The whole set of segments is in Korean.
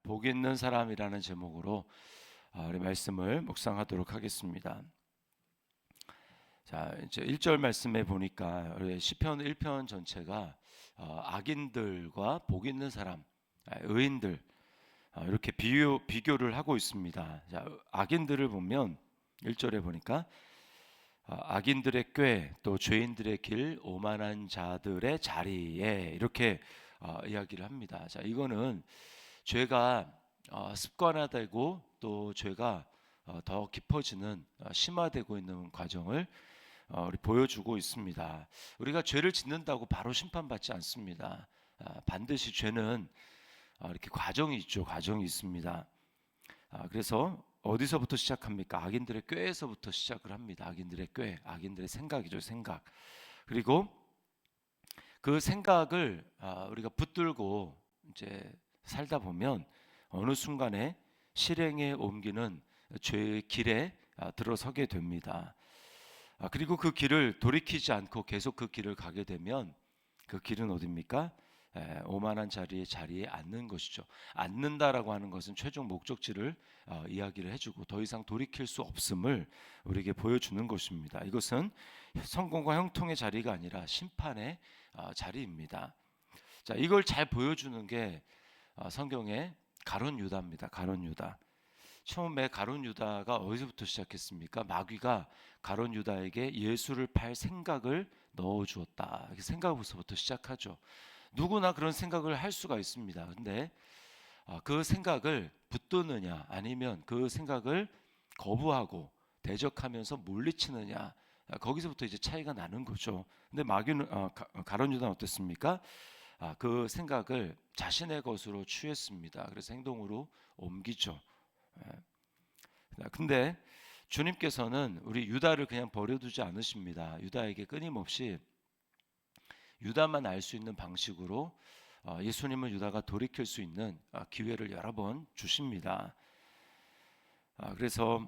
복 있는 사람이라는 제목으로 우리 말씀을 묵상하도록 하겠습니다. 자, 이제 1절 말씀에 보니까 우리 시편 1편 전체가 악인들과 복 있는 사람, 의인들 이렇게 비교를 하고 있습니다. 자, 악인들을 보면 1절에 보니까 악인들의 꾀, 또 죄인들의 길, 오만한 자들의 자리에 이렇게 이야기를 합니다. 자, 이거는 죄가 습관화되고 또 죄가 더 깊어지는 심화되고 있는 과정을 우리 보여주고 있습니다. 우리가 죄를 짓는다고 바로 심판받지 않습니다. 반드시 죄는 이렇게 과정이 있죠. 과정이 있습니다. 그래서 어디서부터 시작합니까? 악인들의 꾀에서부터 시작을 합니다. 악인들의 꾀, 악인들의 생각이죠. 생각. 그리고 그 생각을 우리가 붙들고 이제 살다 보면 어느 순간에 실행에 옮기는 죄의 길에 들어서게 됩니다. 그리고 그 길을 돌이키지 않고 계속 그 길을 가게 되면 그 길은 어디입니까? 오만한 자리에 앉는 것이죠. 앉는다라고 하는 것은 최종 목적지를 이야기를 해주고 더 이상 돌이킬 수 없음을 우리에게 보여주는 것입니다. 이것은 성공과 형통의 자리가 아니라 심판의 자리입니다. 자, 이걸 잘 보여주는 게 성경의 가룟 유다입니다. 가룟 유다. 처음에 가룟 유다가 어디서부터 시작했습니까? 마귀가 가룟 유다에게 예수를 팔 생각을 넣어 주었다. 생각부터 시작하죠. 누구나 그런 생각을 할 수가 있습니다. 근데 그 생각을 붙드느냐 아니면 그 생각을 거부하고 대적하면서 물리치느냐, 거기서부터 이제 차이가 나는 거죠. 근데 마귀는 가룟 유다는 어땠습니까? 그 생각을 자신의 것으로 취했습니다. 그래서 행동으로 옮기죠. 근데 주님께서는 우리 유다를 그냥 버려두지 않으십니다. 유다에게 끊임없이 유다만 알 수 있는 방식으로 예수님을 유다가 돌이킬 수 있는 기회를 여러 번 주십니다. 그래서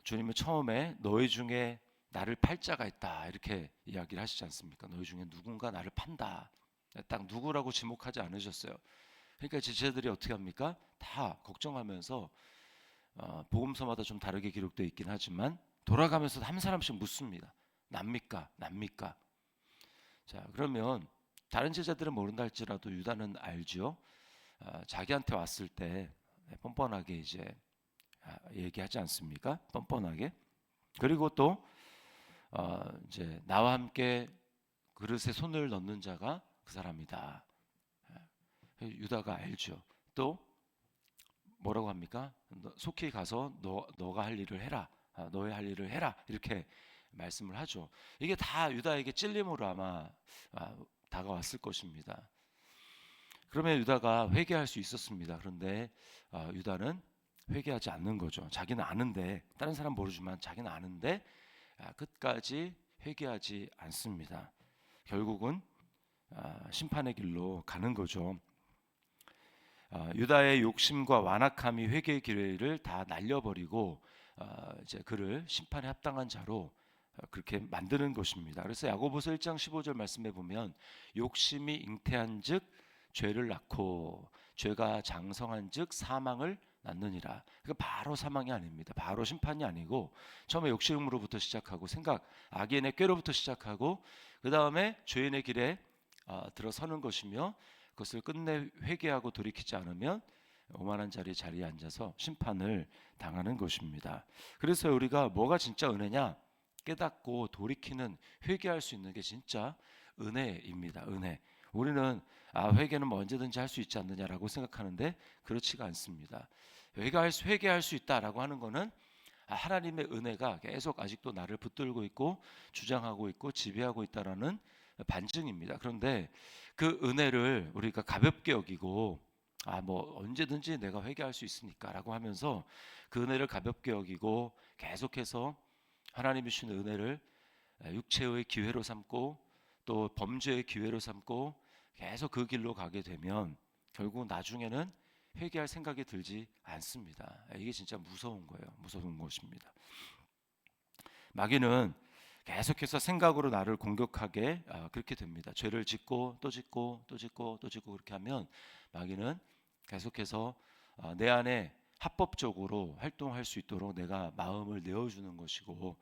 주님은 처음에 너희 중에 나를 팔 자가 있다 이렇게 이야기를 하시지 않습니까? 너희 중에 누군가 나를 판다. 딱 누구라고 지목하지 않으셨어요. 그러니까 제자들이 어떻게 합니까? 다 걱정하면서 복음서마다 좀 다르게 기록되어 있긴 하지만 돌아가면서 한 사람씩 묻습니다. 납니까? 납니까? 자, 그러면 다른 제자들은 모른다 할지라도 유다는 알죠. 자기한테 왔을 때 뻔뻔하게 이제 얘기하지 않습니까? 뻔뻔하게. 그리고 또 이제 나와 함께 그릇에 손을 넣는 자가 그 사람이다. 유다가 알죠. 또 뭐라고 합니까? 속히 가서 너가 할 일을 해라. 너의 할 일을 해라. 이렇게 말씀을 하죠. 이게 다 유다에게 찔림으로 아마 다가왔을 것입니다. 그러면 유다가 회개할 수 있었습니다. 그런데 유다는 회개하지 않는 거죠. 자기는 아는데, 다른 사람 모르지만 자기는 아는데 끝까지 회개하지 않습니다. 결국은 심판의 길로 가는 거죠. 유다의 욕심과 완악함이 회개의 기회를 다 날려버리고 이제 그를 심판에 합당한 자로 그렇게 만드는 것입니다. 그래서 야고보서 1장 15절 말씀에 보면 욕심이 잉태한즉 죄를 낳고 죄가 장성한즉 사망을 낳느니라. 그러니까 바로 사망이 아닙니다. 바로 심판이 아니고 처음에 욕심으로부터 시작하고 생각, 악인의 꾀로부터 시작하고 그 다음에 죄인의 길에 들어서는 것이며 그것을 끝내 회개하고 돌이키지 않으면 오만한 자리에 앉아서 심판을 당하는 것입니다. 그래서 우리가 뭐가 진짜 은혜냐? 깨닫고 돌이키는, 회개할 수 있는 게 진짜 은혜입니다. 은혜. 우리는 회개는 뭐 언제든지 할 수 있지 않느냐라고 생각하는데 그렇지가 않습니다. 회개할 수 있다라고 하는 거는 하나님의 은혜가 계속 아직도 나를 붙들고 있고 주장하고 있고 지배하고 있다라는 반증입니다. 그런데 그 은혜를 우리가 가볍게 여기고 뭐 언제든지 내가 회개할 수 있으니까라고 하면서 그 은혜를 가볍게 여기고 계속해서 하나님이 주시는 은혜를 육체의 기회로 삼고 또 범죄의 기회로 삼고 계속 그 길로 가게 되면 결국 나중에는 회개할 생각이 들지 않습니다. 이게 진짜 무서운 거예요. 무서운 것입니다. 마귀는 계속해서 생각으로 나를 공격하게 그렇게 됩니다. 죄를 짓고 또 짓고 또 짓고 또 짓고 그렇게 하면 마귀는 계속해서 내 안에 합법적으로 활동할 수 있도록 내가 마음을 내어주는 것이고,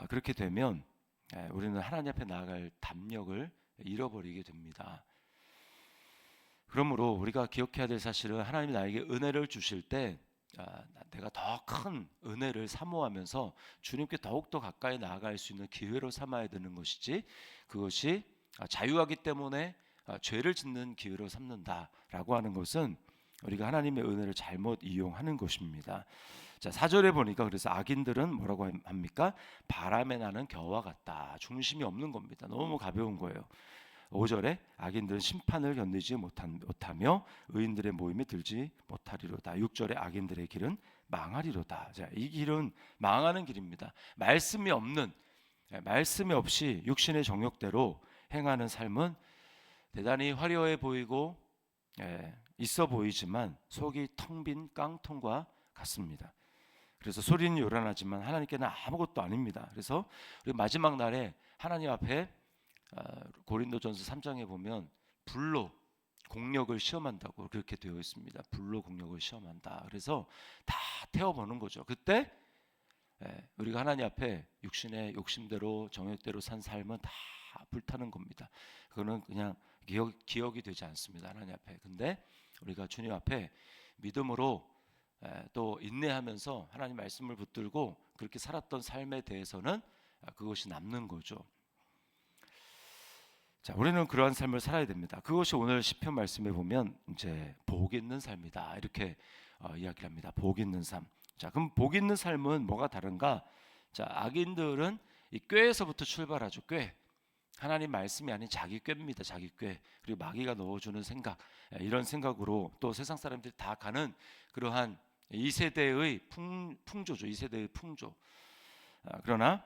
그렇게 되면 우리는 하나님 앞에 나아갈 담력을 잃어버리게 됩니다. 그러므로 우리가 기억해야 될 사실은 하나님이 나에게 은혜를 주실 때 내가 더 큰 은혜를 사모하면서 주님께 더욱더 가까이 나아갈 수 있는 기회로 삼아야 되는 것이지, 그것이 자유하기 때문에 죄를 짓는 기회로 삼는다라고 하는 것은 우리가 하나님의 은혜를 잘못 이용하는 것입니다. 자, 4절에 보니까 그래서 악인들은 뭐라고 합니까? 바람에 나는 겨와 같다. 중심이 없는 겁니다. 너무 가벼운 거예요. 5절에 악인들은 심판을 견디지 못하며 의인들의 모임에 들지 못하리로다. 6절에 악인들의 길은 망하리로다. 자, 이 길은 망하는 길입니다. 말씀이 없이 육신의 정욕대로 행하는 삶은 대단히 화려해 보이고 있어 보이지만 속이 텅 빈 깡통과 같습니다. 그래서 소리는 요란하지만 하나님께는 아무것도 아닙니다. 그래서 우리 마지막 날에 하나님 앞에 고린도전서 3장에 보면 불로 공력을 시험한다고 그렇게 되어 있습니다. 불로 공력을 시험한다. 그래서 다 태워보는 거죠. 그때 우리가 하나님 앞에 육신의 욕심대로 정욕대로 산 삶은 다 불타는 겁니다. 그거는 그냥 기억이 되지 않습니다. 하나님 앞에. 근데 우리가 주님 앞에 믿음으로 또 인내하면서 하나님 말씀을 붙들고 그렇게 살았던 삶에 대해서는 그것이 남는 거죠. 자, 우리는 그러한 삶을 살아야 됩니다. 그것이 오늘 시편 말씀에 보면 이제 복 있는 삶이다 이렇게 이야기를 합니다. 복 있는 삶. 자, 그럼 복 있는 삶은 뭐가 다른가? 자, 악인들은 이 꾀에서부터 출발하죠. 꾀. 하나님 말씀이 아닌 자기 꾀입니다. 자기 꾀. 그리고 마귀가 넣어주는 생각, 이런 생각으로 또 세상 사람들이 다 가는 그러한 이 세대의 풍조죠. 이 세대의 풍조. 그러나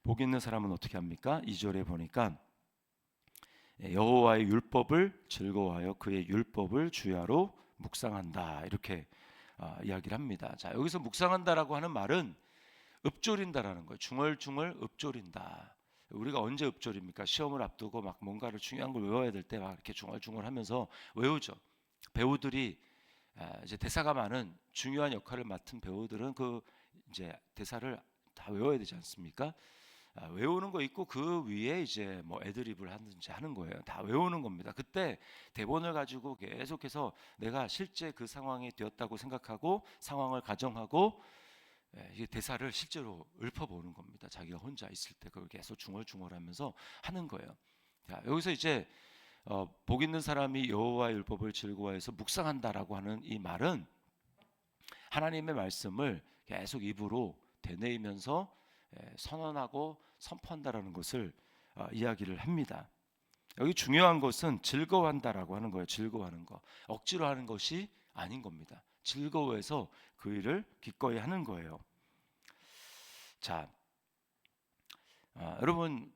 복 있는 사람은 어떻게 합니까? 2절에 보니까 여호와의 율법을 즐거워하여 그의 율법을 주야로 묵상한다 이렇게 이야기를 합니다. 자, 여기서 묵상한다라고 하는 말은 읊조린다라는 거예요. 중얼중얼 읊조린다. 우리가 언제 읊조립니까? 시험을 앞두고 막 뭔가를 중요한 걸 외워야 될 때 막 이렇게 중얼중얼하면서 외우죠. 배우들이 이제 대사가 많은 중요한 역할을 맡은 배우들은 그 이제 대사를 다 외워야 되지 않습니까? 외우는 거 있고 그 위에 이제 뭐 애드립을 하든지 하는 거예요. 다 외우는 겁니다. 그때 대본을 가지고 계속해서 내가 실제 그 상황이 되었다고 생각하고 상황을 가정하고 이 대사를 실제로 읊어보는 겁니다. 자기가 혼자 있을 때 그걸 계속 중얼중얼하면서 하는 거예요. 자, 여기서 이제 복 있는 사람이 여호와의 율법을 즐거워해서 묵상한다라고 하는 이 말은 하나님의 말씀을 계속 입으로 되뇌이면서 선언하고 선포한다라는 것을 이야기를 합니다. 여기 중요한 것은 즐거워한다라고 하는 거예요. 즐거워하는 거. 억지로 하는 것이 아닌 겁니다. 즐거워해서 그 일을 기꺼이 하는 거예요. 자, 여러분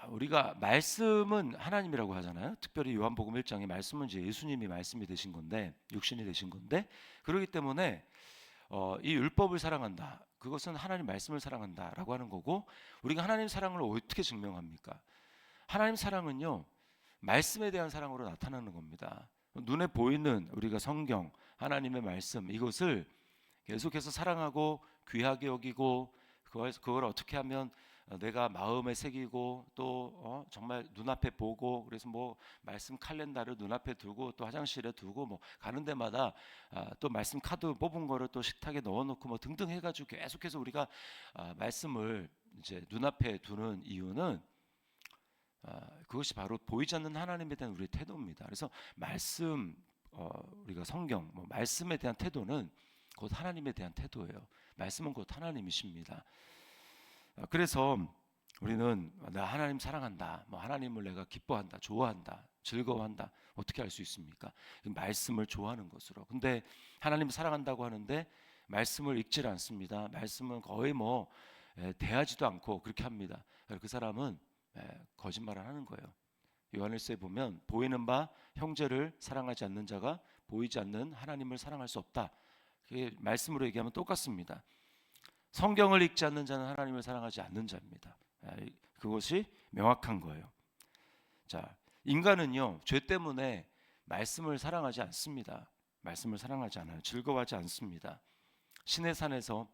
우리가 말씀은 하나님이라고 하잖아요. 특별히 요한복음 1장에 말씀은 이제 예수님이 말씀이 되신 건데 육신이 되신 건데 그렇기 때문에 이 율법을 사랑한다. 그것은 하나님 말씀을 사랑한다라고 하는 거고 우리가 하나님 사랑을 어떻게 증명합니까? 하나님 사랑은요. 말씀에 대한 사랑으로 나타나는 겁니다. 눈에 보이는 우리가 성경, 하나님의 말씀 이것을 계속해서 사랑하고 귀하게 여기고 그걸 어떻게 하면 내가 마음에 새기고 또 정말 눈앞에 보고 그래서 뭐 말씀 칼렌더를 눈앞에 두고 또 화장실에 두고 뭐 가는 데마다 또 말씀 카드 뽑은 거를 또 식탁에 넣어놓고 뭐 등등 해가지고 계속해서 우리가 말씀을 이제 눈앞에 두는 이유는 그것이 바로 보이지 않는 하나님에 대한 우리의 태도입니다. 그래서 말씀 우리가 성경 뭐 말씀에 대한 태도는 곧 하나님에 대한 태도예요. 말씀은 곧 하나님이십니다. 그래서 우리는 나 하나님 사랑한다, 뭐 하나님을 내가 기뻐한다, 좋아한다, 즐거워한다 어떻게 할 수 있습니까? 말씀을 좋아하는 것으로. 근데 하나님 사랑한다고 하는데 말씀을 읽질 않습니다. 말씀은 거의 뭐 대하지도 않고 그렇게 합니다. 그 사람은 거짓말을 하는 거예요. 요한일서에 보면 보이는 바 형제를 사랑하지 않는 자가 보이지 않는 하나님을 사랑할 수 없다. 그게 말씀으로 얘기하면 똑같습니다. 성경을 읽지 않는 자는 하나님을 사랑하지 않는 자입니다. 그것이 명확한 거예요. 자, 인간은요 죄 때문에 말씀을 사랑하지 않습니다. 말씀을 사랑하지 않아요. 즐거워하지 않습니다. 시내산에서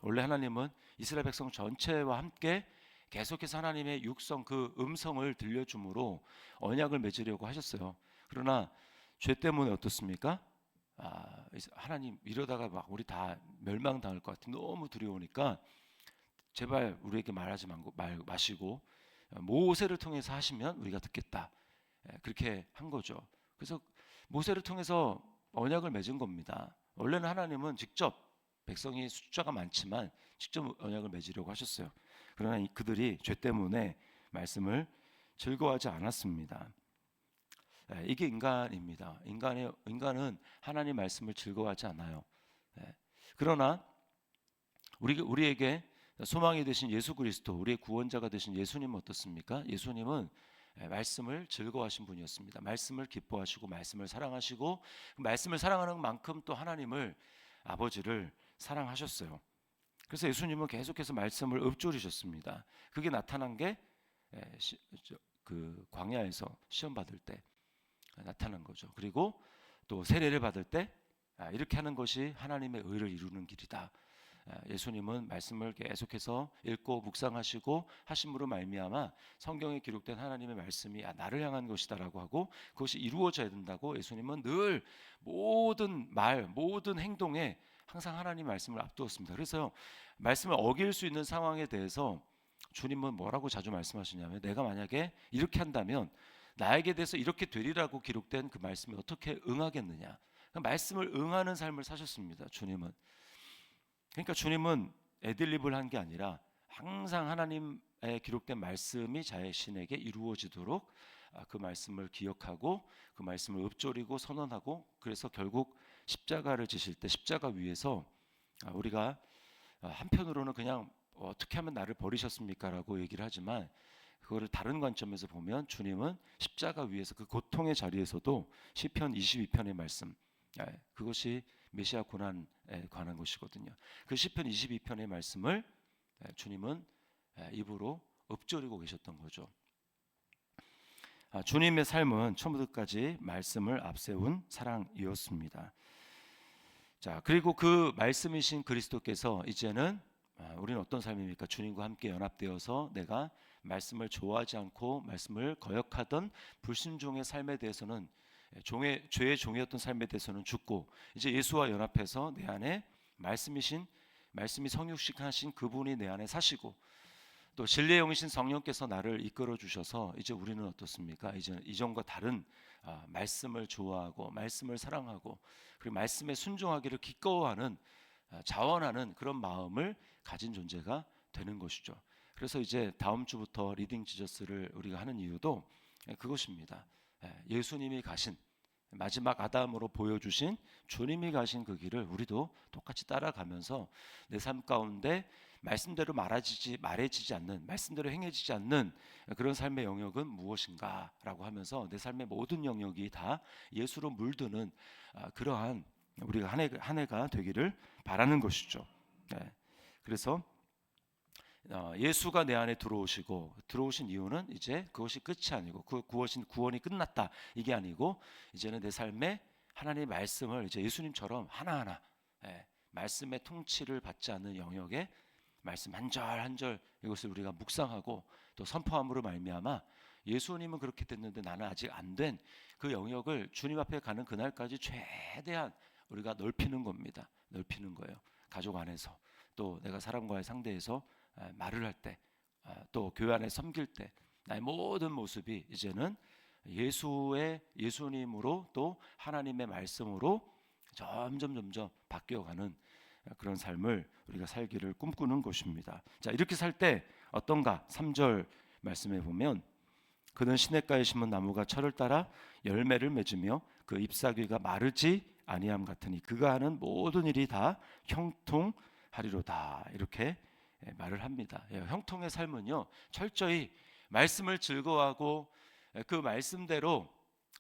원래 하나님은 이스라엘 백성 전체와 함께 계속해서 하나님의 육성 그 음성을 들려줌으로 언약을 맺으려고 하셨어요. 그러나 죄 때문에 어떻습니까? 하나님 이러다가 막 우리 다 멸망당할 것 같아. 너무 두려우니까 제발 우리에게 말하지 마시고 모세를 통해서 하시면 우리가 듣겠다. 그렇게 한 거죠. 그래서 모세를 통해서 언약을 맺은 겁니다. 원래는 하나님은 직접 백성이 숫자가 많지만 직접 언약을 맺으려고 하셨어요. 그러나 그들이 죄 때문에 말씀을 즐거워하지 않았습니다. 이게 인간입니다. 인간은 하나님 말씀을 즐거워하지 않아요. 그러나 우리에게 소망이 되신 예수 그리스도, 우리의 구원자가 되신 예수님은 어떻습니까? 예수님은 말씀을 즐거워하신 분이었습니다. 말씀을 기뻐하시고 말씀을 사랑하시고 말씀을 사랑하는 만큼 또 하나님을 아버지를 사랑하셨어요. 그래서 예수님은 계속해서 말씀을 읊조리셨습니다. 그게 나타난 게 그 광야에서 시험 받을 때 나타난 거죠. 그리고 또 세례를 받을 때 이렇게 하는 것이 하나님의 의를 이루는 길이다. 예수님은 말씀을 계속해서 읽고 묵상하시고 하심으로 말미암아 성경에 기록된 하나님의 말씀이 나를 향한 것이다라고 하고 그것이 이루어져야 된다고 예수님은 늘 모든 말, 모든 행동에 항상 하나님 말씀을 앞두었습니다. 그래서 말씀을 어길 수 있는 상황에 대해서 주님은 뭐라고 자주 말씀하시냐면 내가 만약에 이렇게 한다면 나에게 대해서 이렇게 되리라고 기록된 그 말씀에 어떻게 응하겠느냐. 말씀을 응하는 삶을 사셨습니다. 주님은. 그러니까 주님은 애들립을 한 게 아니라 항상 하나님의 기록된 말씀이 자신에게 이루어지도록 그 말씀을 기억하고 그 말씀을 읊조리고 선언하고 그래서 결국 십자가를 지실 때 십자가 위에서 우리가 한편으로는 그냥 어떻게 하면 나를 버리셨습니까? 라고 얘기를 하지만 그거를 다른 관점에서 보면 주님은 십자가 위에서 그 고통의 자리에서도 시편 22편의 말씀 그것이 메시아 고난에 관한 것이거든요. 그 시편 22편의 말씀을 주님은 입으로 읊조리고 계셨던 거죠. 주님의 삶은 처음부터까지 말씀을 앞세운 사랑이었습니다. 자, 그리고 그 말씀이신 그리스도께서 이제는 우리는 어떤 삶입니까? 주님과 함께 연합되어서 내가 말씀을 좋아하지 않고 말씀을 거역하던 불순종의 삶에 대해서는 죄의 종이었던 삶에 대해서는 죽고 이제 예수와 연합해서 내 안에 말씀이 성육신하신 그분이 내 안에 사시고 또 진리의 영이신 성령께서 나를 이끌어 주셔서 이제 우리는 어떻습니까? 이제 이전과 다른 말씀을 좋아하고 말씀을 사랑하고 그리고 말씀에 순종하기를 기꺼워하는 자원하는 그런 마음을 가진 존재가 되는 것이죠. 그래서 이제 다음 주부터 리딩 지저스를 우리가 하는 이유도 그것입니다. 예수님이 가신 마지막 아담으로 보여주신 주님이 가신 그 길을 우리도 똑같이 따라가면서 내 삶 가운데 말씀대로 말해지지 않는 말씀대로 행해지지 않는 그런 삶의 영역은 무엇인가라고 하면서 내 삶의 모든 영역이 다 예수로 물드는 그러한 우리가 한 해가 되기를 바라는 것이죠. 그래서 예수가 내 안에 들어오신 이유는 이제 그것이 끝이 아니고 그 구원이 끝났다 이게 아니고 이제는 내 삶에 하나님의 말씀을 이제 예수님처럼 하나하나 말씀의 통치를 받지 않는 영역에 말씀 한 절 한 절 이것을 우리가 묵상하고 또 선포함으로 말미암아 예수님은 그렇게 됐는데 나는 아직 안 된 그 영역을 주님 앞에 가는 그날까지 최대한 우리가 넓히는 겁니다. 넓히는 거예요. 가족 안에서 또 내가 사람과의 상대에서 말을 할 때 또 교회 안에 섬길 때 나의 모든 모습이 이제는 예수님으로 또 하나님의 말씀으로 점점 바뀌어가는 그런 삶을 우리가 살기를 꿈꾸는 것입니다. 자, 이렇게 살 때 어떤가? 3절 말씀에 보면 그는 시냇가에 심은 나무가 철을 따라 열매를 맺으며 그 잎사귀가 마르지 아니함 같으니 그가 하는 모든 일이 다 형통하리로다 이렇게 말을 합니다. 형통의 삶은요 철저히 말씀을 즐거워하고 그 말씀대로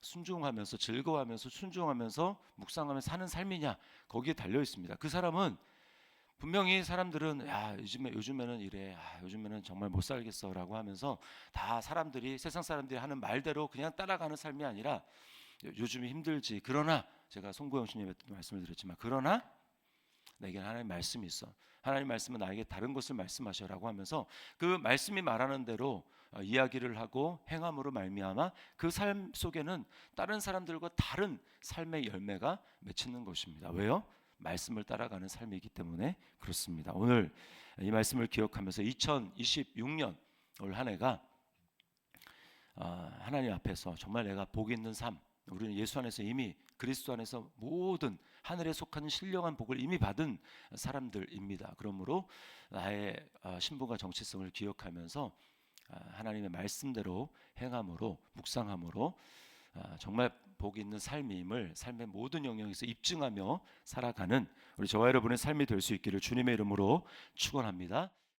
순종하면서 즐거워하면서 순종하면서 묵상하면서 사는 삶이냐 거기에 달려 있습니다. 그 사람은 분명히 사람들은 요즘에는 이래 요즘에는 정말 못 살겠어라고 하면서 다 세상 사람들이 하는 말대로 그냥 따라가는 삶이 아니라 요즘이 힘들지. 그러나 제가 송보영 신님한테 말씀을 드렸지만 그러나 내게는 하나님 말씀이 있어. 하나님 말씀은 나에게 다른 것을 말씀하셔라고 하면서 그 말씀이 말하는 대로 이야기를 하고 행함으로 말미암아 그 삶 속에는 다른 사람들과 다른 삶의 열매가 맺히는 것입니다. 왜요? 말씀을 따라가는 삶이기 때문에 그렇습니다. 오늘 이 말씀을 기억하면서 2026년 올 한 해가 하나님 앞에서 정말 내가 복 있는 삶, 우리는 예수 안에서 이미 그리스도 안에서 모든 하늘에 속한 신령한 복을 이미 받은 사람들입니다. 그러므로 나의 신분과 정체성을 기억하면서 하나님의 말씀대로 행함으로 묵상함으로 정말 복 있는 삶임을 삶의 모든 영역에서 입증하며 살아가는 우리 저와 여러분의 삶이 될 수 있기를 주님의 이름으로 축원합니다.